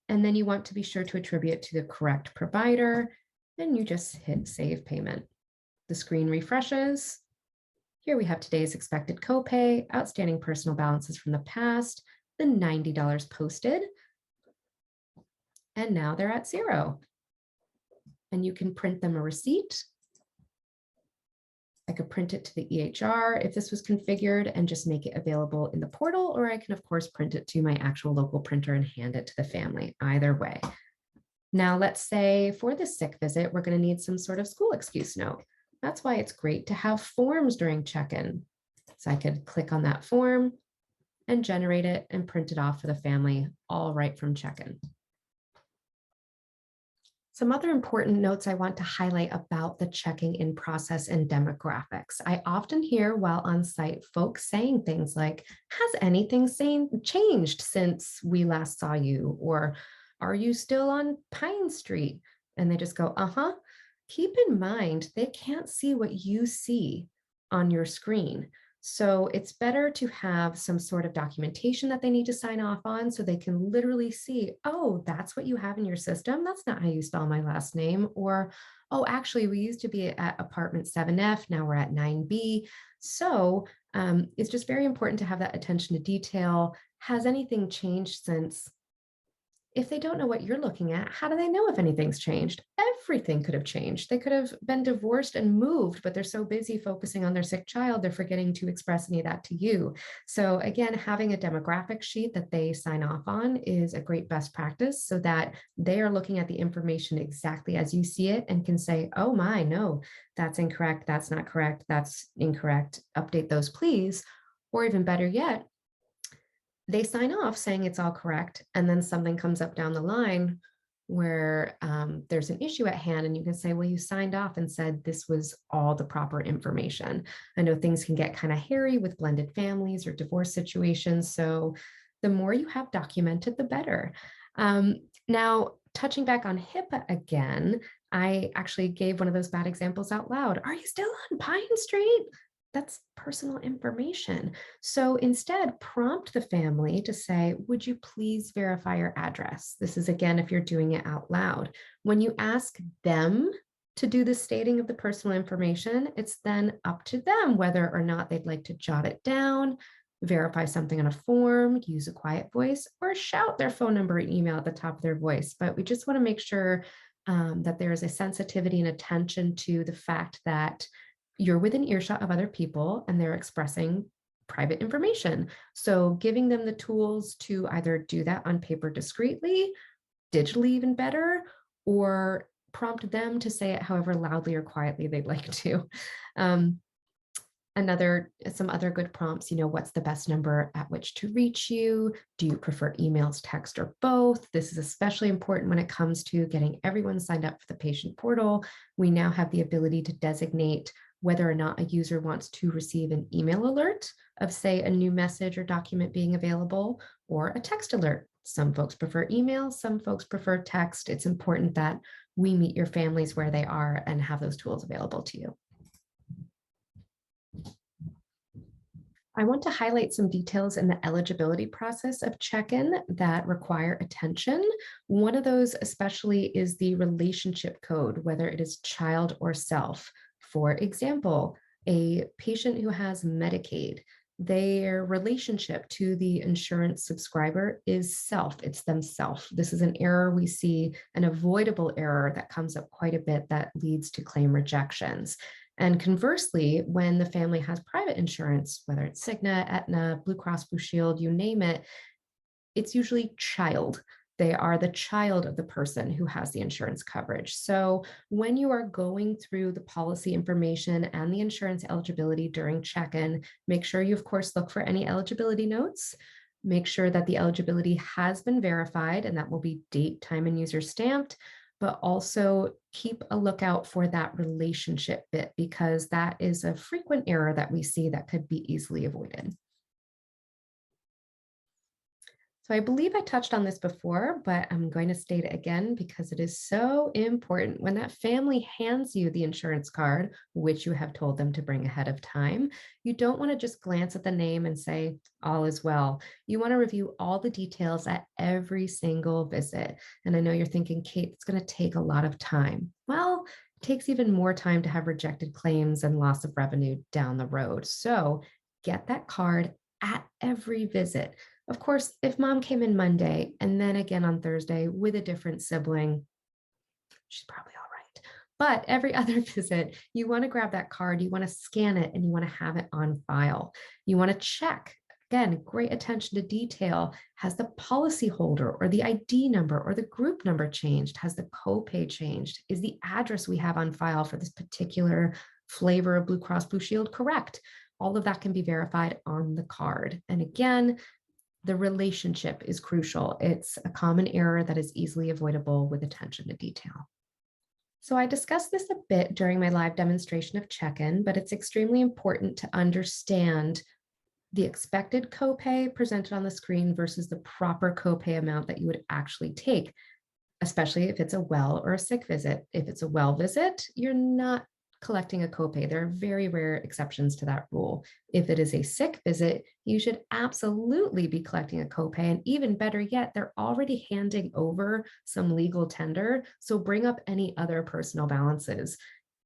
then you want to be sure to attribute it to the correct provider, and you just hit save payment. The screen refreshes. Here we have today's expected copay, outstanding personal balances from the past, the $90 posted, and now they're at zero. And you can print them a receipt. I could print it to the EHR if this was configured and just make it available in the portal, or I can of course print it to my actual local printer and hand it to the family, either way. Now let's say for the sick visit, we're going to need some sort of school excuse note. That's why it's great to have forms during check-in. So I could click on that form and generate it and print it off for the family, all right from check-in. Some other important notes I want to highlight about the checking in process and demographics. I often hear while on site folks saying things like, "Has anything changed since we last saw you?" Or "Are you still on Pine Street?" And they just go, "Uh-huh." Keep in mind, they can't see what you see on your screen. So it's better to have some sort of documentation that they need to sign off on so they can literally see, "Oh, that's what you have in your system. That's not how you spell my last name." Or, "Oh, actually, we used to be at apartment 7F. Now we're at 9B. So it's just very important to have that attention to detail. Has anything changed since? If they don't know what you're looking at, how do they know if anything's changed? Everything could have changed. They could have been divorced and moved, but they're so busy focusing on their sick child, they're forgetting to express any of that to you. So again, having a demographic sheet that they sign off on is a great best practice so that they are looking at the information exactly as you see it and can say, "Oh my, no, that's incorrect. That's not correct. That's incorrect. Update those, please." Or even better yet, they sign off saying it's all correct, and then something comes up down the line where there's an issue at hand, and you can say, "Well, you signed off and said this was all the proper information." I know things can get kind of hairy with blended families or divorce situations, so the more you have documented, the better. Now, touching back on Hipaa again, I actually gave one of those bad examples out loud. "Are you still on Pine Street?" That's personal information. So instead, prompt the family to say, "Would you please verify your address?" This is again, if you're doing it out loud. When you ask them to do the stating of the personal information, it's then up to them whether or not they'd like to jot it down, verify something on a form, use a quiet voice, or shout their phone number and email at the top of their voice. But we just want to make sure that there is a sensitivity and attention to the fact that you're within earshot of other people and they're expressing private information. So giving them the tools to either do that on paper discreetly, digitally even better, or prompt them to say it however loudly or quietly they'd like to. Some other good prompts, what's the best number at which to reach you? Do you prefer emails, text, or both? This is especially important when it comes to getting everyone signed up for the patient portal. We now have the ability to designate whether or not a user wants to receive an email alert of, say, a new message or document being available, or a text alert. Some folks prefer email, some folks prefer text. It's important that we meet your families where they are and have those tools available to you. I want to highlight some details in the eligibility process of check-in that require attention. One of those especially is the relationship code, whether it is child or self. For example, a patient who has Medicaid, their relationship to the insurance subscriber is self, it's themselves. This is an error we see, an avoidable error that comes up quite a bit that leads to claim rejections. And conversely, when the family has private insurance, whether it's Cigna, Aetna, Blue Cross Blue Shield, you name it, it's usually child. They are the child of the person who has the insurance coverage. So when you are going through the policy information and the insurance eligibility during check-in, make sure you, of course, look for any eligibility notes. Make sure that the eligibility has been verified, and that will be date, time, and user stamped, but also keep a lookout for that relationship bit, because that is a frequent error that we see that could be easily avoided. So I believe I touched on this before, but I'm going to state it again because it is so important. When that family hands you the insurance card, which you have told them to bring ahead of time, you don't want to just glance at the name and say, all is well. You want to review all the details at every single visit. And I know you're thinking, Kate, it's going to take a lot of time. Well, it takes even more time to have rejected claims and loss of revenue down the road. So get that card at every visit. Of course, if mom came in Monday and then again on Thursday with a different sibling, she's probably all right. But every other visit, you want to grab that card, you want to scan it, and you want to have it on file. You want to check. Again, great attention to detail. Has the policyholder or the ID number or the group number changed? Has the copay changed? Is the address we have on file for this particular flavor of Blue Cross Blue Shield correct? All of that can be verified on the card. And again, the relationship is crucial. It's a common error that is easily avoidable with attention to detail. So I discussed this a bit during my live demonstration of check-in, but it's extremely important to understand the expected copay presented on the screen versus the proper copay amount that you would actually take, especially if it's a well or a sick visit. If it's a well visit, you're not collecting a copay. There are very rare exceptions to that rule. If it is a sick visit, you should absolutely be collecting a copay. And even better yet, they're already handing over some legal tender. So bring up any other personal balances.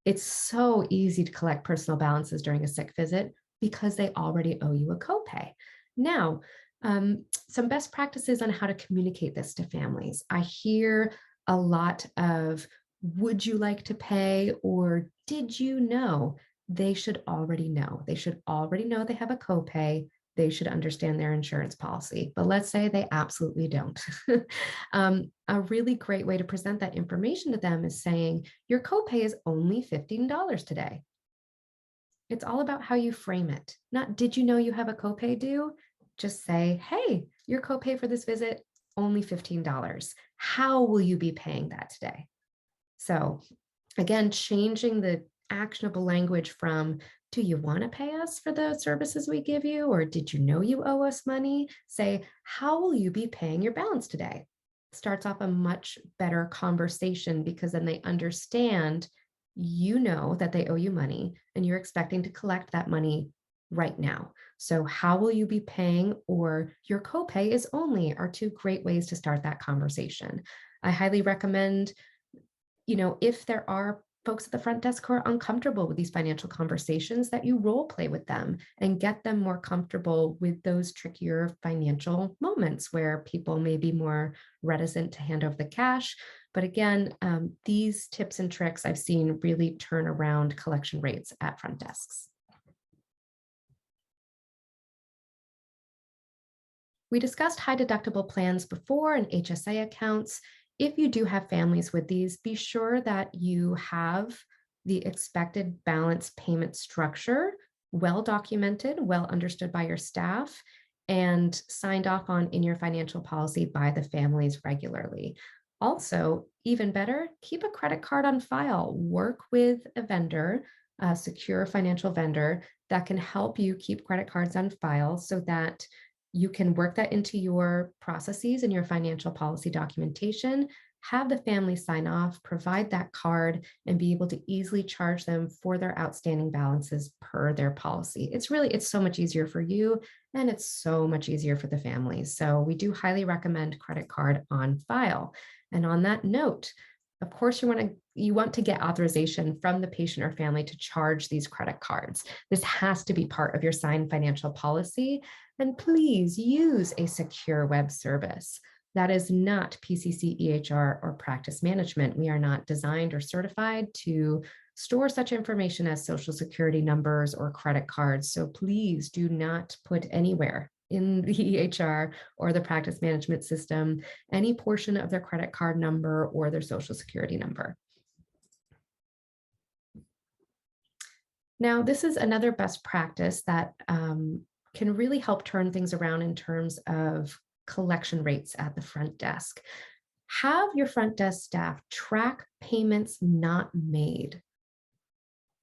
It's so easy to collect personal balances during a sick visit because they already owe you a copay. Now, some best practices on how to communicate this to families. I hear a lot of, would you like to pay, or did you know? They should already know. They should already know they have a copay. They should understand their insurance policy. But let's say they absolutely don't. A really great way to present that information to them is saying, your copay is only $15 today. It's all about how you frame it. Not, did you know you have a copay due? Just say, hey, your copay for this visit, only $15. How will you be paying that today? So again, changing the actionable language from, do you want to pay us for the services we give you? Or did you know you owe us money? Say, how will you be paying your balance today? Starts off a much better conversation, because then they understand you know that they owe you money and you're expecting to collect that money right now. So how will you be paying, or your copay is only, are two great ways to start that conversation. I highly recommend, if there are folks at the front desk who are uncomfortable with these financial conversations, that you role play with them and get them more comfortable with those trickier financial moments where people may be more reticent to hand over the cash. But again, these tips and tricks I've seen really turn around collection rates at front desks. We discussed high deductible plans before and HSA accounts. If you do have families with these, be sure that you have the expected balance payment structure well documented, well understood by your staff, and signed off on in your financial policy by the families regularly. Also, even better, keep a credit card on file. Work with a vendor, a secure financial vendor that can help you keep credit cards on file so that you can work that into your processes and your financial policy documentation, have the family sign off, provide that card, and be able to easily charge them for their outstanding balances per their policy. It's so much easier for you, and it's so much easier for the families. So we do highly recommend credit card on file. And on that note, of course, you want to get authorization from the patient or family to charge these credit cards. This has to be part of your signed financial policy. And please use a secure web service. That is not PCC, EHR, or practice management. We are not designed or certified to store such information as social security numbers or credit cards. So please do not put anywhere in the EHR or the practice management system any portion of their credit card number or their social security number. Now, this is another best practice that can really help turn things around in terms of collection rates at the front desk. Have your front desk staff track payments not made.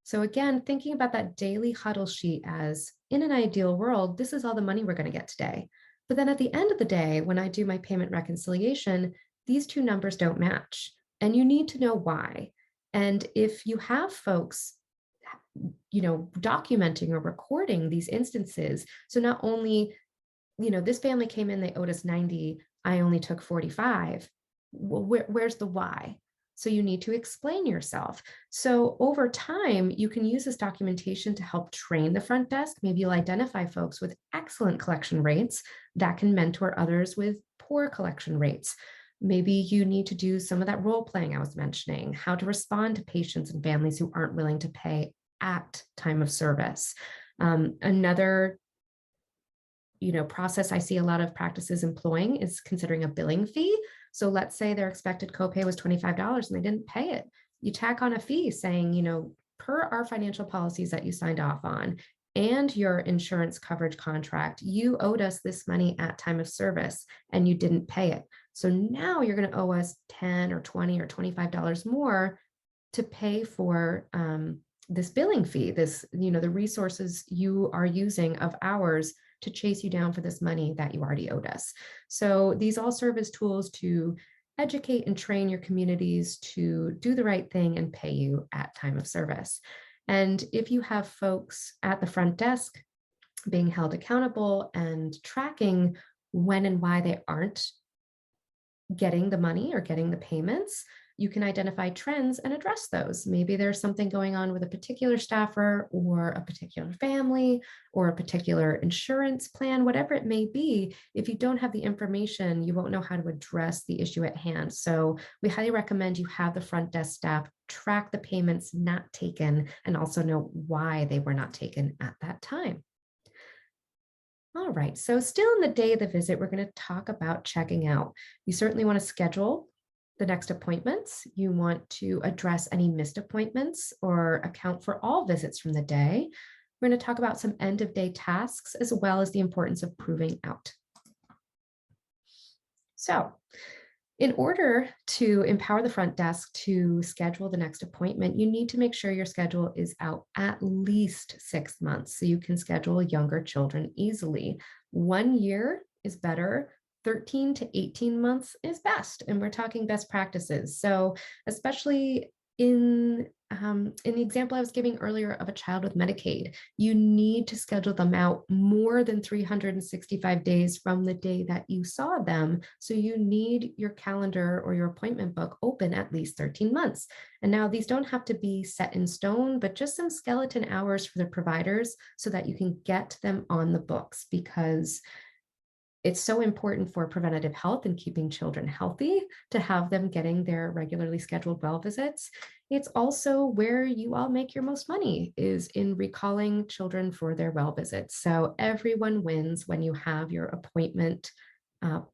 So again, thinking about that daily huddle sheet as in an ideal world, this is all the money we're going to get today. But then at the end of the day, when I do my payment reconciliation, these two numbers don't match. And you need to know why. And if you have folks, documenting or recording these instances, so not only, this family came in, they owed us 90, I only took 45. Well, where's the why? So you need to explain yourself. So over time, you can use this documentation to help train the front desk. Maybe you'll identify folks with excellent collection rates that can mentor others with poor collection rates. Maybe you need to do some of that role playing I was mentioning, how to respond to patients and families who aren't willing to pay at time of service. Another process I see a lot of practices employing is considering a billing fee. So let's say their expected copay was $25 and they didn't pay it. You tack on a fee saying, per our financial policies that you signed off on and your insurance coverage contract, you owed us this money at time of service and you didn't pay it. So now you're going to owe us $10 or $20 or $25 more to pay for this billing fee, the resources you are using of ours to chase you down for this money that you already owed us. So these all serve as tools to educate and train your communities to do the right thing and pay you at time of service. And if you have folks at the front desk being held accountable and tracking when and why they aren't getting the money or getting the payments, you can identify trends and address those. Maybe there's something going on with a particular staffer or a particular family or a particular insurance plan, whatever it may be. If you don't have the information, you won't know how to address the issue at hand. So we highly recommend you have the front desk staff track the payments not taken and also know why they were not taken at that time. All right, so still in the day of the visit, we're going to talk about checking out. You certainly want to schedule the next appointments. You want to address any missed appointments or account for all visits from the day. We're going to talk about some end of day tasks as well as the importance of proving out. So in order to empower the front desk to schedule the next appointment, you need to make sure your schedule is out at least 6 months so you can schedule younger children easily. 1 year is better. 13 to 18 months is best. And we're talking best practices. So especially in the example I was giving earlier of a child with Medicaid, you need to schedule them out more than 365 days from the day that you saw them. So you need your calendar or your appointment book open at least 13 months. And now these don't have to be set in stone, but just some skeleton hours for the providers so that you can get them on the books, because it's so important for preventative health and keeping children healthy to have them getting their regularly scheduled well visits. It's also where you all make your most money, is in recalling children for their well visits. So everyone wins when you have your appointment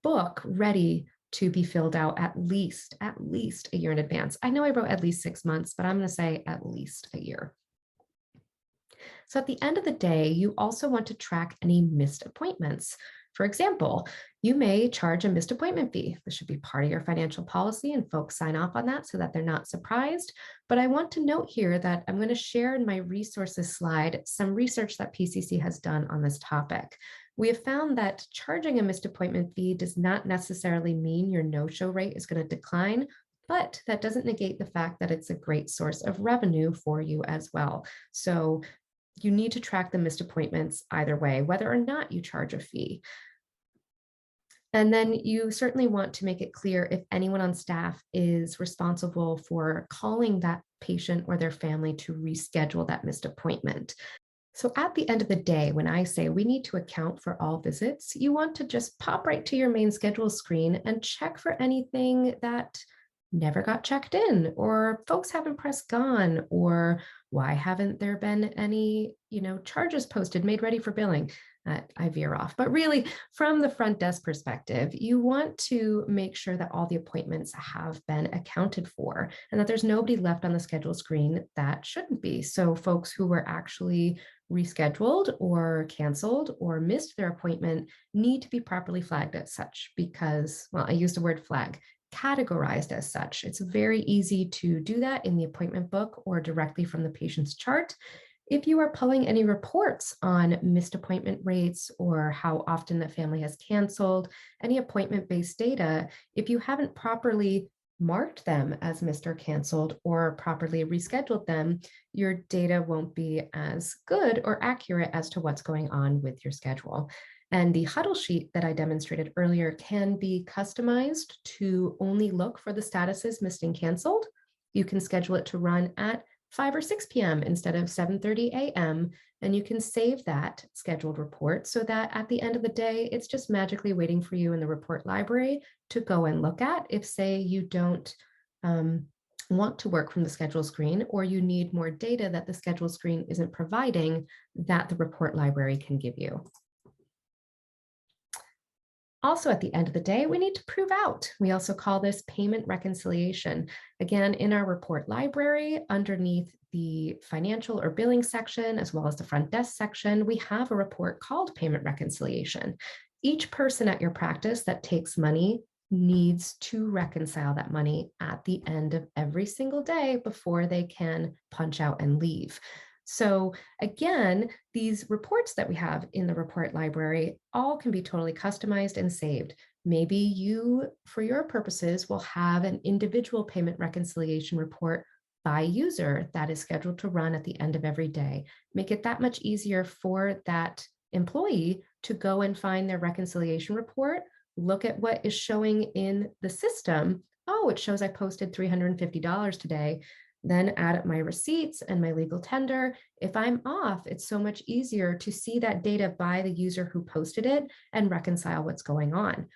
book ready to be filled out at least a year in advance. I know I wrote at least 6 months, but I'm going to say at least a year. So at the end of the day, you also want to track any missed appointments. For example, you may charge a missed appointment fee. This should be part of your financial policy and folks sign off on that so that they're not surprised. But I want to note here that I'm going to share in my resources slide some research that PCC has done on this topic. We have found that charging a missed appointment fee does not necessarily mean your no-show rate is going to decline, but that doesn't negate the fact that it's a great source of revenue for you as well. So you need to track the missed appointments either way, whether or not you charge a fee. And then you certainly want to make it clear if anyone on staff is responsible for calling that patient or their family to reschedule that missed appointment. So at the end of the day, when I say we need to account for all visits, you want to just pop right to your main schedule screen and check for anything that never got checked in, or folks haven't pressed gone, or why haven't there been any, charges posted made ready for billing? I veer off, but really from the front desk perspective, you want to make sure that all the appointments have been accounted for and that there's nobody left on the schedule screen that shouldn't be. So folks who were actually rescheduled or canceled or missed their appointment need to be properly flagged as such because, well, I used the word flag, categorized as such. It's very easy to do that in the appointment book or directly from the patient's chart. If you are pulling any reports on missed appointment rates or how often the family has canceled, any appointment-based data, if you haven't properly marked them as missed or canceled or properly rescheduled them, your data won't be as good or accurate as to what's going on with your schedule. And the Huddlesheet that I demonstrated earlier can be customized to only look for the statuses missed and canceled. You can schedule it to run at 5 or 6 p.m. instead of 7:30 a.m. And you can save that scheduled report so that at the end of the day, it's just magically waiting for you in the report library to go and look at if, say, you don't want to work from the schedule screen or you need more data that the schedule screen isn't providing that the report library can give you. Also, at the end of the day, we need to prove out. We also call this payment reconciliation. Again, in our report library, underneath the financial or billing section, as well as the front desk section, we have a report called payment reconciliation. Each person at your practice that takes money needs to reconcile that money at the end of every single day before they can punch out and leave. So again, these reports that we have in the report library all can be totally customized and saved. Maybe you, for your purposes, will have an individual payment reconciliation report by user that is scheduled to run at the end of every day. Make it that much easier for that employee to go and find their reconciliation report, look at what is showing in the system. Oh, it shows I posted $350 today. Then add up my receipts and my legal tender. If I'm off, it's so much easier to see that data by the user who posted it and reconcile what's going on.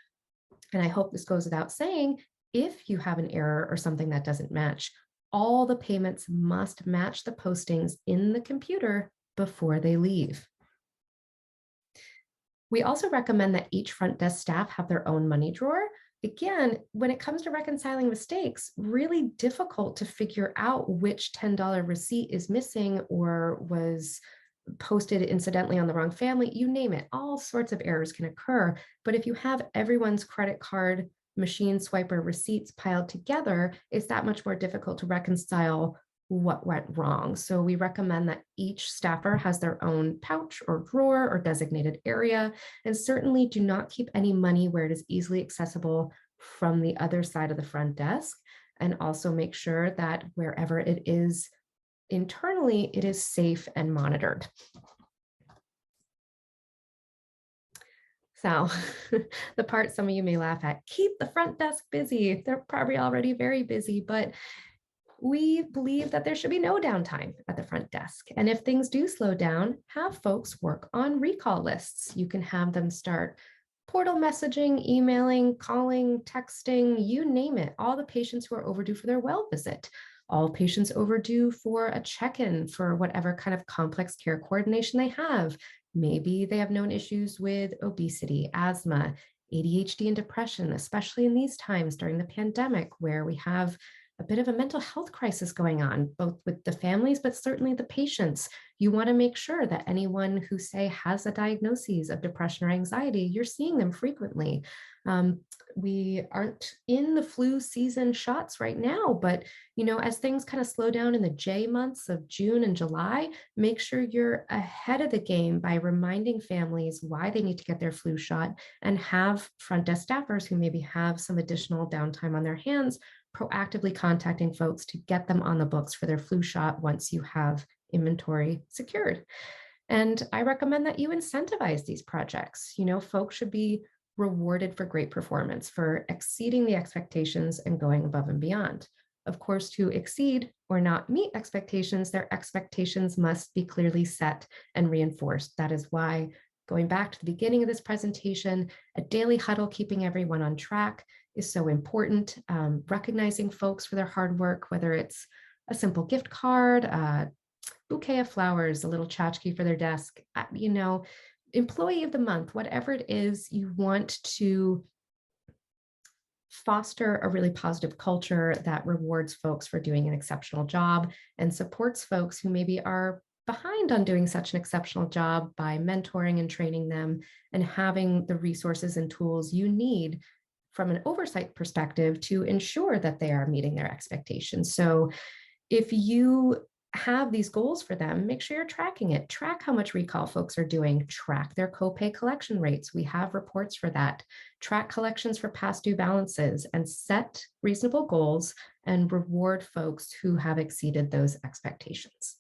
And I hope this goes without saying, if you have an error or something that doesn't match, all the payments must match the postings in the computer before they leave. We also recommend that each front desk staff have their own money drawer. Again, when it comes to reconciling mistakes, really difficult to figure out which $10 receipt is missing or was posted incidentally on the wrong family, you name it, all sorts of errors can occur. But if you have everyone's credit card, machine swiper receipts piled together, it's that much more difficult to reconcile what went wrong. So we recommend that each staffer has their own pouch or drawer or designated area, and certainly do not keep any money where it is easily accessible from the other side of the front desk. And also make sure that wherever it is internally, it is safe and monitored. So the part some of you may laugh at, keep the front desk busy. They're probably already very busy, but we believe that there should be no downtime at the front desk. And if things do slow down, have folks work on recall lists. You can have them start portal messaging, emailing, calling, texting, you name it, all the patients who are overdue for their well visit, all patients overdue for a check-in for whatever kind of complex care coordination they have. Maybe they have known issues with obesity, asthma, ADHD, and depression, especially in these times during the pandemic where we have a bit of a mental health crisis going on, both with the families, but certainly the patients. You want to make sure that anyone who, say, has a diagnosis of depression or anxiety, you're seeing them frequently. We aren't in the flu season shots right now, but as things kind of slow down in the J months of June and July, make sure you're ahead of the game by reminding families why they need to get their flu shot and have front desk staffers who maybe have some additional downtime on their hands proactively contacting folks to get them on the books for their flu shot once you have inventory secured. And I recommend that you incentivize these projects. Folks should be rewarded for great performance, for exceeding the expectations and going above and beyond. Of course, to exceed or not meet expectations, their expectations must be clearly set and reinforced. That is why, going back to the beginning of this presentation, a daily huddle keeping everyone on track is so important. Recognizing folks for their hard work, whether it's a simple gift card, a bouquet of flowers, a little tchotchke for their desk, employee of the month, whatever it is, you want to foster a really positive culture that rewards folks for doing an exceptional job and supports folks who maybe are behind on doing such an exceptional job by mentoring and training them and having the resources and tools you need from an oversight perspective to ensure that they are meeting their expectations. So if you have these goals for them, make sure you're tracking it. Track how much recall folks are doing. Track their copay collection rates. We have reports for that. Track collections for past due balances and set reasonable goals and reward folks who have exceeded those expectations.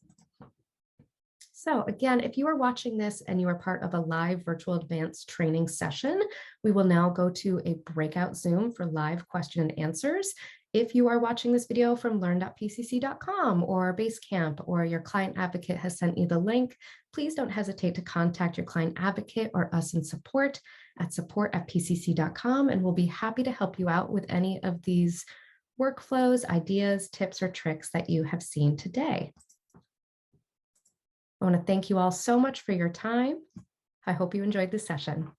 So again, if you are watching this and you are part of a live virtual advanced training session, we will now go to a breakout Zoom for live question and answers. If you are watching this video from learn.pcc.com or Basecamp, or your client advocate has sent you the link, please don't hesitate to contact your client advocate or us in support at support@pcc.com, and we'll be happy to help you out with any of these workflows, ideas, tips, or tricks that you have seen today. I want to thank you all so much for your time. I hope you enjoyed this session.